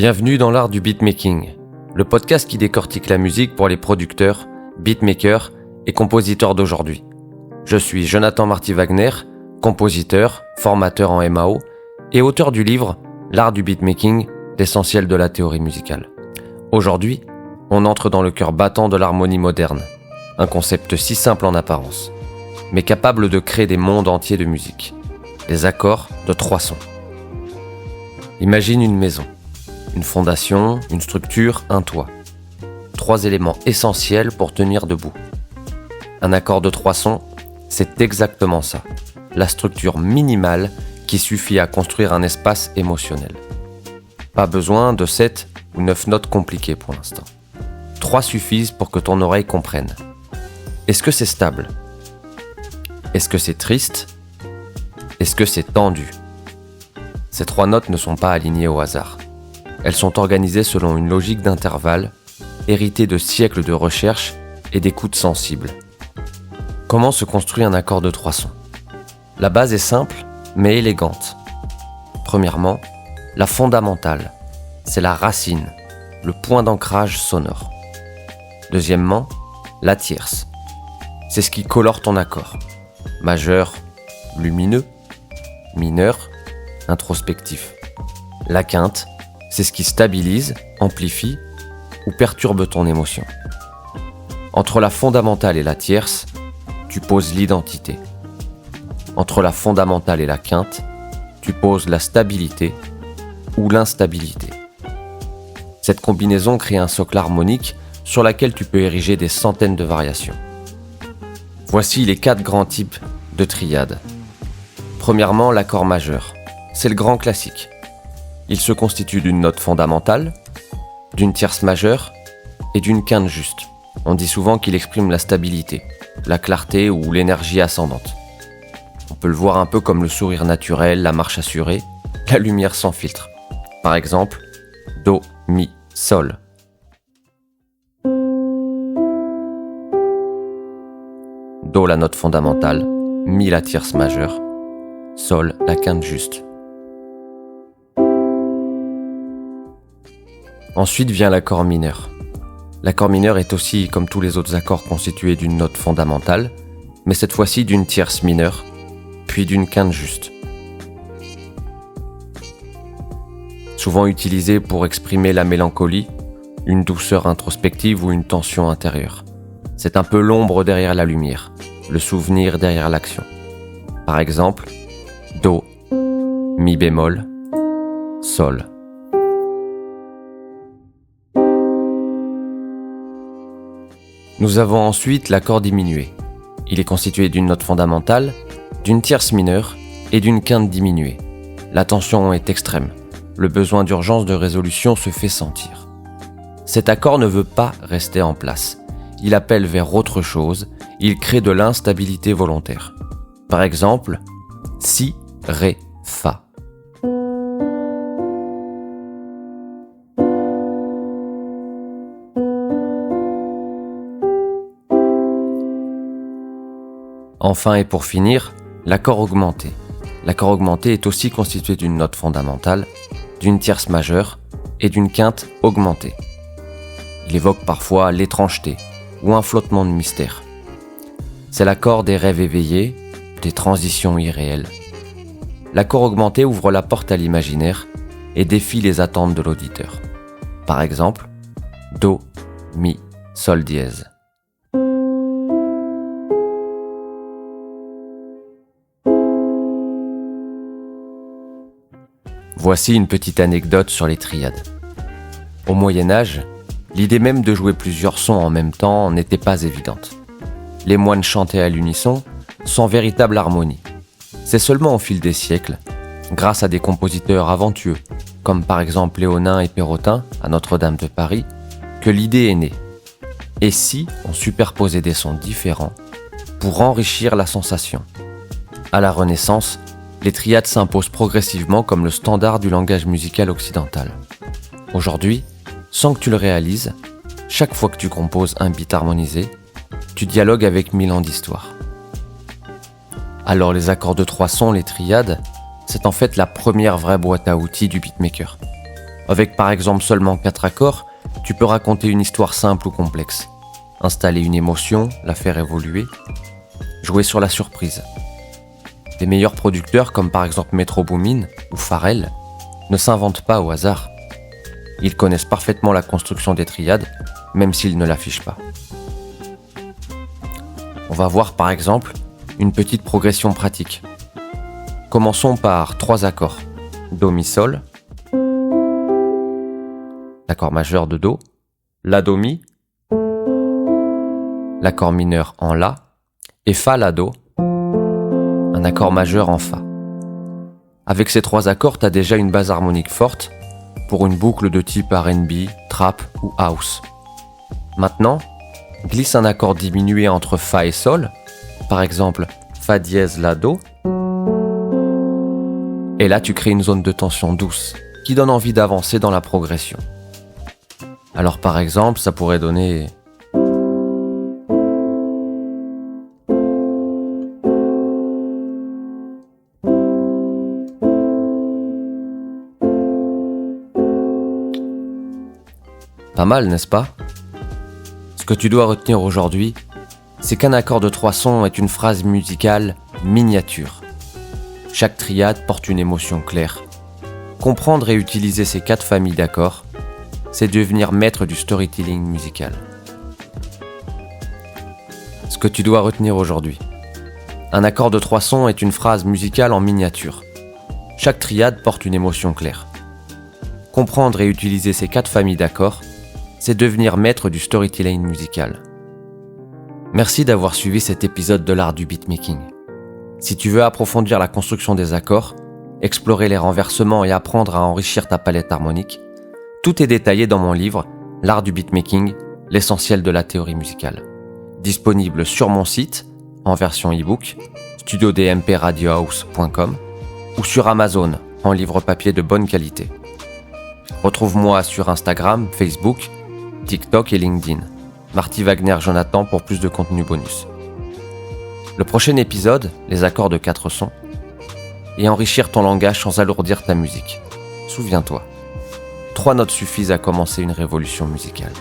Bienvenue dans l'art du beatmaking, le podcast qui décortique la musique pour les producteurs, beatmakers et compositeurs d'aujourd'hui. Je suis Jonathan Marty-Wagner, compositeur, formateur en MAO et auteur du livre « L'art du beatmaking, l'essentiel de la théorie musicale ». Aujourd'hui, on entre dans le cœur battant de l'harmonie moderne, un concept si simple en apparence, mais capable de créer des mondes entiers de musique, les accords de 3 sons. Imagine une maison. Une fondation, une structure, un toit. 3 éléments essentiels pour tenir debout. Un accord de 3 sons, c'est exactement ça. La structure minimale qui suffit à construire un espace émotionnel. Pas besoin de 7 ou 9 notes compliquées pour l'instant. 3 suffisent pour que ton oreille comprenne. Est-ce que c'est stable ? Est-ce que c'est triste ? Est-ce que c'est tendu ? Ces 3 notes ne sont pas alignées au hasard. Elles sont organisées selon une logique d'intervalle, héritée de siècles de recherche et d'écoute sensible. Comment se construit un accord de 3 sons ? La base est simple, mais élégante. Premièrement, la fondamentale, c'est la racine, le point d'ancrage sonore. Deuxièmement, la tierce, c'est ce qui colore ton accord. Majeur, lumineux, mineur, introspectif. La quinte, c'est ce qui stabilise, amplifie ou perturbe ton émotion. Entre la fondamentale et la tierce, tu poses l'identité. Entre la fondamentale et la quinte, tu poses la stabilité ou l'instabilité. Cette combinaison crée un socle harmonique sur lequel tu peux ériger des centaines de variations. Voici les 4 grands types de triades. Premièrement, l'accord majeur. C'est le grand classique. Il se constitue d'une note fondamentale, d'une tierce majeure et d'une quinte juste. On dit souvent qu'il exprime la stabilité, la clarté ou l'énergie ascendante. On peut le voir un peu comme le sourire naturel, la marche assurée, la lumière sans filtre. Par exemple, Do, Mi, Sol. Do la note fondamentale, Mi la tierce majeure, Sol la quinte juste. Ensuite vient l'accord mineur. L'accord mineur est aussi, comme tous les autres accords, constitué d'une note fondamentale, mais cette fois-ci d'une tierce mineure, puis d'une quinte juste. Souvent utilisé pour exprimer la mélancolie, une douceur introspective ou une tension intérieure. C'est un peu l'ombre derrière la lumière, le souvenir derrière l'action. Par exemple, Do, Mi bémol, Sol. Nous avons ensuite l'accord diminué. Il est constitué d'une note fondamentale, d'une tierce mineure et d'une quinte diminuée. La tension est extrême. Le besoin d'urgence de résolution se fait sentir. Cet accord ne veut pas rester en place. Il appelle vers autre chose, il crée de l'instabilité volontaire. Par exemple, Si, Ré, Fa. Enfin et pour finir, l'accord augmenté. L'accord augmenté est aussi constitué d'une note fondamentale, d'une tierce majeure et d'une quinte augmentée. Il évoque parfois l'étrangeté ou un flottement de mystère. C'est l'accord des rêves éveillés, des transitions irréelles. L'accord augmenté ouvre la porte à l'imaginaire et défie les attentes de l'auditeur. Par exemple, Do, Mi, Sol dièse. Voici une petite anecdote sur les triades. Au Moyen-Âge, l'idée même de jouer plusieurs sons en même temps n'était pas évidente. Les moines chantaient à l'unisson, sans véritable harmonie. C'est seulement au fil des siècles, grâce à des compositeurs aventueux, comme par exemple Léonin et Perrotin à Notre-Dame de Paris, que l'idée est née. Et si on superposait des sons différents pour enrichir la sensation ? À la Renaissance, les triades s'imposent progressivement comme le standard du langage musical occidental. Aujourd'hui, sans que tu le réalises, chaque fois que tu composes un beat harmonisé, tu dialogues avec 1000 ans d'histoire. Alors les accords de 3 sons, les triades, c'est en fait la première vraie boîte à outils du beatmaker. Avec par exemple seulement 4 accords, tu peux raconter une histoire simple ou complexe, installer une émotion, la faire évoluer, jouer sur la surprise. Les meilleurs producteurs comme par exemple Metro Boomin ou Pharrell ne s'inventent pas au hasard. Ils connaissent parfaitement la construction des triades, même s'ils ne l'affichent pas. On va voir par exemple une petite progression pratique. Commençons par 3 accords. Do, Mi, Sol, l'accord majeur de Do, La, Do, Mi, l'accord mineur en La, et Fa, La, Do, un accord majeur en Fa. Avec ces 3 accords, tu as déjà une base harmonique forte pour une boucle de type R&B, Trap ou House. Maintenant, glisse un accord diminué entre Fa et Sol, par exemple Fa dièse, La, Do, et là tu crées une zone de tension douce qui donne envie d'avancer dans la progression. Alors par exemple, ça pourrait donner... Pas mal, n'est-ce pas ? Ce que tu dois retenir aujourd'hui, c'est qu'un accord de 3 sons est une phrase musicale miniature. Chaque triade porte une émotion claire. Comprendre et utiliser ces 4 familles d'accords, c'est devenir maître du storytelling musical. Ce que tu dois retenir aujourd'hui. Un accord de 3 sons est une phrase musicale en miniature. Chaque triade porte une émotion claire. Comprendre et utiliser ces 4 familles d'accords, c'est devenir maître du storytelling musical. Merci d'avoir suivi cet épisode de l'art du beatmaking. Si tu veux approfondir la construction des accords, explorer les renversements et apprendre à enrichir ta palette harmonique, tout est détaillé dans mon livre « L'art du beatmaking, l'essentiel de la théorie musicale », disponible sur mon site, en version e-book, studiodmpradiohouse.com, ou sur Amazon, en livre papier de bonne qualité. Retrouve-moi sur Instagram, Facebook, TikTok et LinkedIn. Marty Wagner Jonathan pour plus de contenu bonus. Le prochain épisode, les accords de 4 sons, et enrichir ton langage sans alourdir ta musique. Souviens-toi, 3 notes suffisent à commencer une révolution musicale.